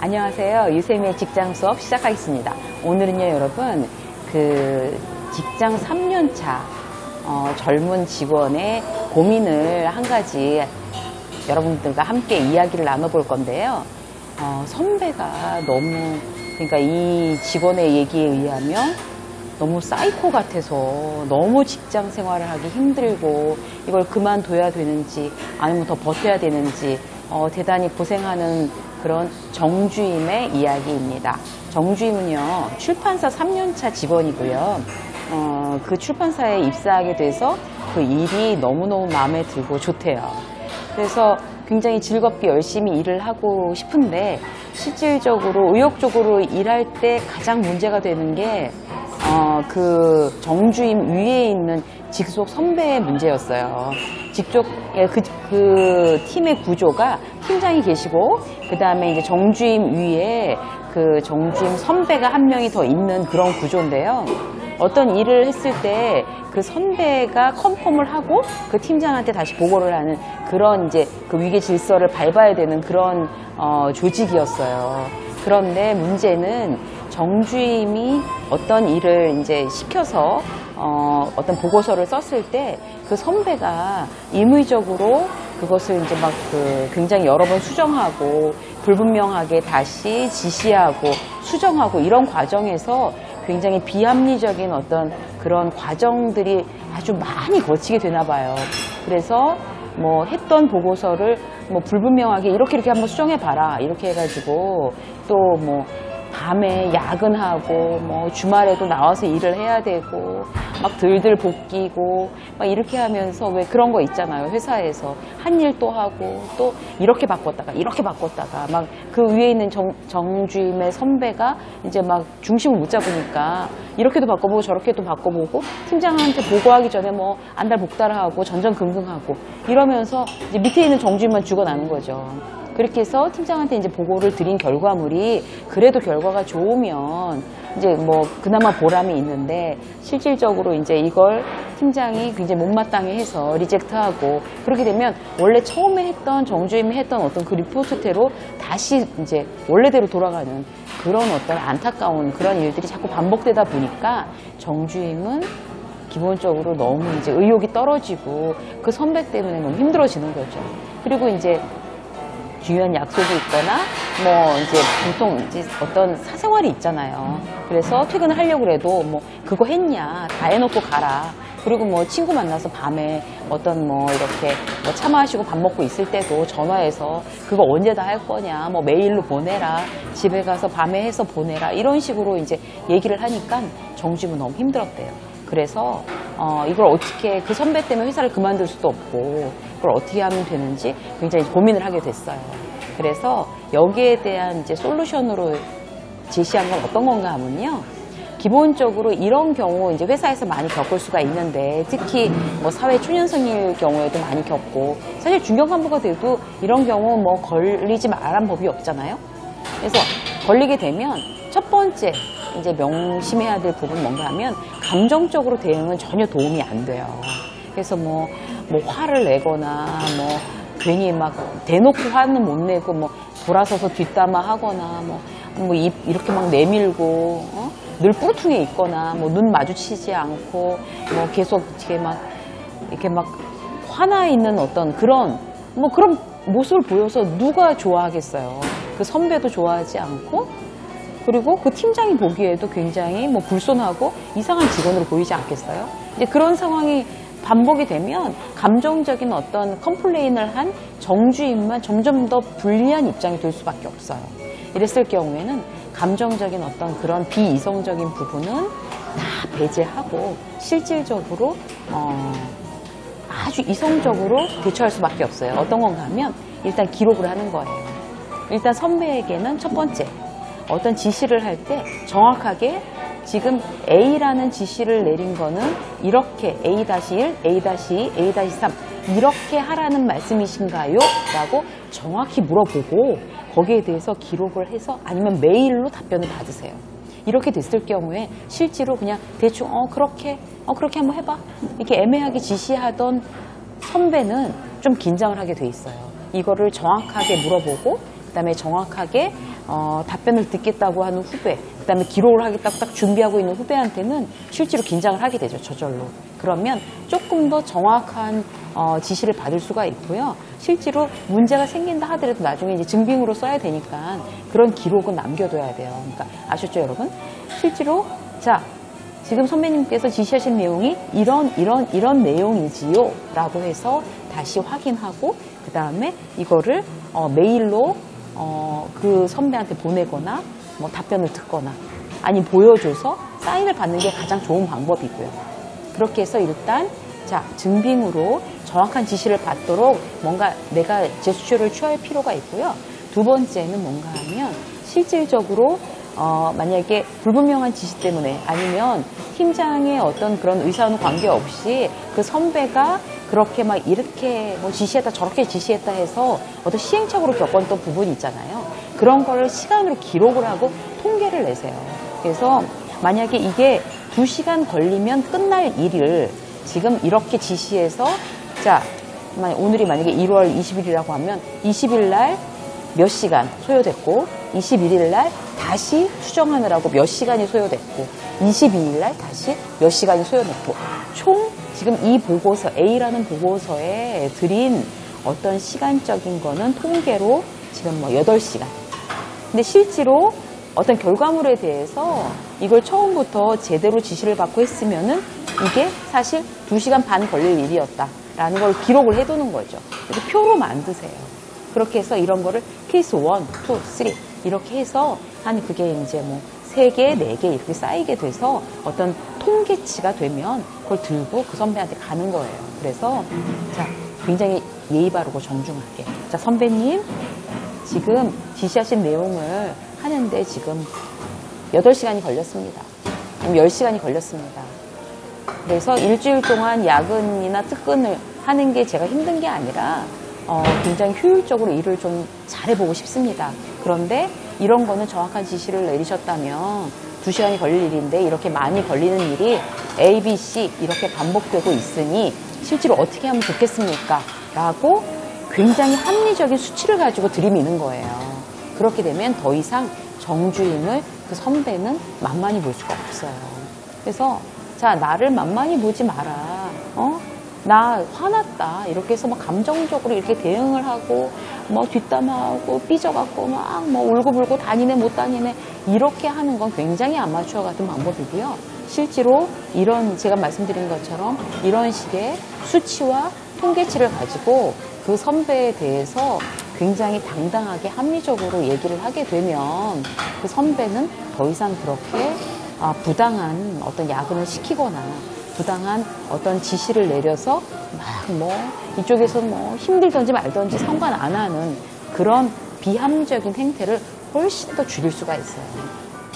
안녕하세요. 유쌤의 직장 수업 시작하겠습니다. 오늘은요, 여러분, 직장 3년차 젊은 직원의 고민을 한 가지 여러분들과 함께 이야기를 나눠볼 건데요. 선배가 너무, 그러니까 이 직원의 얘기에 의하면 너무 사이코 같아서 너무 직장 생활을 하기 힘들고 이걸 그만둬야 되는지 아니면 더 버텨야 되는지 대단히 고생하는 그런 정주임의 이야기입니다. 정주임은요, 출판사 3년차 직원이고요. 그 출판사에 입사하게 돼서 그 일이 너무너무 마음에 들고 좋대요. 그래서 굉장히 즐겁게 열심히 일을 하고 싶은데 실질적으로 의욕적으로 일할 때 가장 문제가 되는 게 그 정주임 위에 있는 직속 선배의 문제였어요. 그 팀의 구조가 팀장이 계시고 그 다음에 이제 정주임 위에 그 정주임 선배가 한 명이 더 있는 그런 구조인데요. 어떤 일을 했을 때 그 선배가 컨펌을 하고 그 팀장한테 다시 보고를 하는 그런 이제 그 위계 질서를 밟아야 되는 그런 조직이었어요. 그런데 문제는 정주임이 어떤 일을 이제 시켜서 어떤 보고서를 썼을 때 그 선배가 임의적으로 그것을 이제 막 굉장히 여러 번 수정하고 불분명하게 다시 지시하고 수정하고 이런 과정에서 굉장히 비합리적인 어떤 그런 과정들이 아주 많이 거치게 되나 봐요. 그래서 뭐 했던 보고서를 뭐 불분명하게 이렇게 한번 수정해 봐라 이렇게 해가지고 또 뭐 밤에 야근하고 뭐 주말에도 나와서 일을 해야 되고 막 들들 볶이고 막 이렇게 하면서 왜 그런 거 있잖아요. 회사에서 한 일 또 하고 또 이렇게 바꿨다가 막 그 위에 있는 정주임의 선배가 이제 막 중심을 못 잡으니까 이렇게도 바꿔보고 저렇게도 바꿔보고 팀장한테 보고하기 전에 뭐 안달복달하고 전전긍긍하고 이러면서 이제 밑에 있는 정주임만 죽어나는 거죠. 그렇게 해서 팀장한테 이제 보고를 드린 결과물이 그래도 결과가 좋으면 이제 뭐 그나마 보람이 있는데 실질적으로 이제 이걸 팀장이 굉장히 못마땅해 해서 리젝트하고 그렇게 되면 원래 처음에 했던 정주임이 했던 어떤 그 리포트대로 다시 이제 원래대로 돌아가는 그런 어떤 안타까운 그런 일들이 자꾸 반복되다 보니까 정주임은 기본적으로 너무 이제 의욕이 떨어지고 그 선배 때문에 너무 힘들어지는 거죠. 그리고 이제 중요한 약속이 있거나 뭐 이제 보통 이제 어떤 사생활이 있잖아요. 그래서 퇴근을 하려고 해도 뭐 그거 했냐 다 해놓고 가라. 그리고 뭐 친구 만나서 밤에 어떤 뭐 이렇게 뭐 차 마시고 밥 먹고 있을 때도 전화해서 그거 언제 다 할 거냐 뭐 메일로 보내라 집에 가서 밤에 해서 보내라 이런 식으로 이제 얘기를 하니까 정주임은 너무 힘들었대요. 그래서 이걸 어떻게 그 선배 때문에 회사를 그만둘 수도 없고 그걸 어떻게 하면 되는지 굉장히 고민을 하게 됐어요. 그래서 여기에 대한 이제 솔루션으로 제시한 건 어떤 건가 하면요. 기본적으로 이런 경우 이제 회사에서 많이 겪을 수가 있는데 특히 뭐 사회 초년생일 경우에도 많이 겪고 사실 중견 간부가 돼도 이런 경우 뭐 걸리지 말란 법이 없잖아요. 그래서 걸리게 되면 첫 번째 이제 명심해야 될 부분 뭔가 하면 감정적으로 대응은 전혀 도움이 안 돼요. 그래서 뭐 화를 내거나 뭐 괜히 막 대놓고 화는 못 내고 뭐 돌아서서 뒷담화 하거나 뭐 입 이렇게 막 내밀고 늘 뿌루퉁해 있거나 뭐 눈 마주치지 않고 뭐 계속 이렇게 막 화나 있는 어떤 그런 모습을 보여서 누가 좋아하겠어요. 그 선배도 좋아하지 않고 그리고 그 팀장이 보기에도 굉장히 뭐 불손하고 이상한 직원으로 보이지 않겠어요? 이제 그런 상황이 반복이 되면 감정적인 어떤 컴플레인을 한 정주임만 점점 더 불리한 입장이 될 수밖에 없어요. 이랬을 경우에는 감정적인 어떤 그런 비이성적인 부분은 다 배제하고 실질적으로 아주 이성적으로 대처할 수밖에 없어요. 어떤 건가 하면 일단 기록을 하는 거예요. 일단 선배에게는 첫 번째 어떤 지시를 할 때 정확하게 지금 A라는 지시를 내린 거는 이렇게 A-1, A-2, A-3 이렇게 하라는 말씀이신가요? 라고 정확히 물어보고 거기에 대해서 기록을 해서 아니면 메일로 답변을 받으세요. 이렇게 됐을 경우에 실제로 그냥 대충 그렇게 한번 해봐 이렇게 애매하게 지시하던 선배는 좀 긴장을 하게 돼 있어요. 이거를 정확하게 물어보고 그다음에 정확하게 답변을 듣겠다고 하는 후배, 그 다음에 기록을 하겠다고 딱 준비하고 있는 후배한테는 실제로 긴장을 하게 되죠, 저절로. 그러면 조금 더 정확한 지시를 받을 수가 있고요. 실제로 문제가 생긴다 하더라도 나중에 이제 증빙으로 써야 되니까 그런 기록은 남겨둬야 돼요. 그러니까 아셨죠, 여러분? 실제로 자, 지금 선배님께서 지시하신 내용이 이런 내용이지요 라고 해서 다시 확인하고 그 다음에 이거를 메일로 그 선배한테 보내거나 뭐 답변을 듣거나 아니면 보여줘서 사인을 받는 게 가장 좋은 방법이고요. 그렇게 해서 일단 자, 증빙으로 정확한 지시를 받도록 뭔가 내가 제스처를 취할 필요가 있고요. 두 번째는 뭔가 하면 실질적으로 만약에 불분명한 지시 때문에 아니면 팀장의 어떤 그런 의사와는 관계없이 그 선배가 그렇게 막 이렇게 뭐 지시했다 저렇게 지시했다 해서 어떤 시행착오로 겪었던 부분이 있잖아요. 그런 거를 시간으로 기록을 하고 통계를 내세요. 그래서 만약에 이게 2시간 걸리면 끝날 일을 지금 이렇게 지시해서 자, 오늘이 만약에 1월 20일이라고 하면 20일 날 몇 시간 소요됐고 21일 날 다시 수정하느라고 몇 시간이 소요됐고 22일 날 다시 몇 시간이 소요됐고 총 지금 이 보고서 A라는 보고서에 드린 어떤 시간적인 거는 통계로 지금 뭐 8시간. 근데 실제로 어떤 결과물에 대해서 이걸 처음부터 제대로 지시를 받고 했으면은 이게 사실 2시간 반 걸릴 일이었다라는 걸 기록을 해두는 거죠. 그래서 표로 만드세요. 그렇게 해서 이런 거를 케이스 1, 2, 3 이렇게 해서 한 그게 이제 뭐 3개, 4개 이렇게 쌓이게 돼서 어떤 통계치가 되면 그걸 들고 그 선배한테 가는 거예요. 그래서 자, 굉장히 예의 바르고 정중하게 자, 선배님 지금 지시하신 내용을 하는데 지금 8시간이 걸렸습니다. 아니면 10시간이 걸렸습니다. 그래서 일주일 동안 야근이나 특근을 하는 게 제가 힘든 게 아니라 굉장히 효율적으로 일을 좀 잘해보고 싶습니다. 그런데 이런 거는 정확한 지시를 내리셨다면 2시간이 걸릴 일인데 이렇게 많이 걸리는 일이 A, B, C 이렇게 반복되고 있으니 실제로 어떻게 하면 좋겠습니까? 라고 굉장히 합리적인 수치를 가지고 들이미는 거예요. 그렇게 되면 더 이상 정주임을 그 선배는 만만히 볼 수가 없어요. 그래서 자, 나를 만만히 보지 마라. 나 화났다. 이렇게 해서 막 감정적으로 이렇게 대응을 하고, 뭐 뒷담화하고, 삐져갖고, 막 뭐 울고불고 다니네, 못 다니네. 이렇게 하는 건 굉장히 아마추어 같은 방법이고요. 실제로 이런, 제가 말씀드린 것처럼 이런 식의 수치와 통계치를 가지고 그 선배에 대해서 굉장히 당당하게 합리적으로 얘기를 하게 되면 그 선배는 더 이상 그렇게 부당한 어떤 야근을 시키거나 부당한 어떤 지시를 내려서 막 뭐 이쪽에서 뭐 힘들던지 말던지 상관 안 하는 그런 비합리적인 행태를 훨씬 더 줄일 수가 있어요.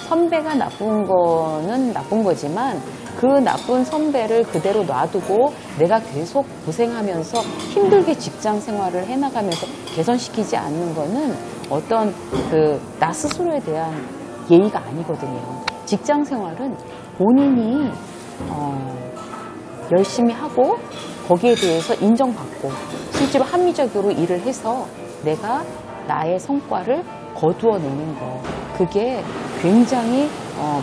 선배가 나쁜 거는 나쁜 거지만 그 나쁜 선배를 그대로 놔두고 내가 계속 고생하면서 힘들게 직장 생활을 해나가면서 개선시키지 않는 거는 어떤 나 스스로에 대한 예의가 아니거든요. 직장 생활은 본인이 열심히 하고 거기에 대해서 인정받고 실제로 합리적으로 일을 해서 내가 나의 성과를 거두어내는 거 그게 굉장히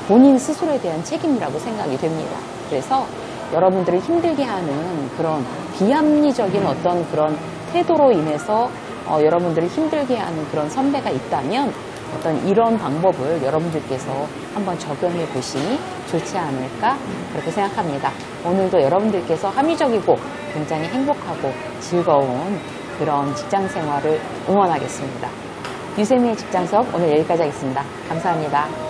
본인 스스로에 대한 책임이라고 생각이 됩니다. 그래서 여러분들을 힘들게 하는 그런 비합리적인 어떤 그런 태도로 인해서 여러분들을 힘들게 하는 그런 선배가 있다면 어떤 이런 방법을 여러분들께서 한번 적용해 보시니 좋지 않을까 그렇게 생각합니다. 오늘도 여러분들께서 합리적이고 굉장히 행복하고 즐거운 그런 직장 생활을 응원하겠습니다. 유세미의 직장 수업 오늘 여기까지 하겠습니다. 감사합니다.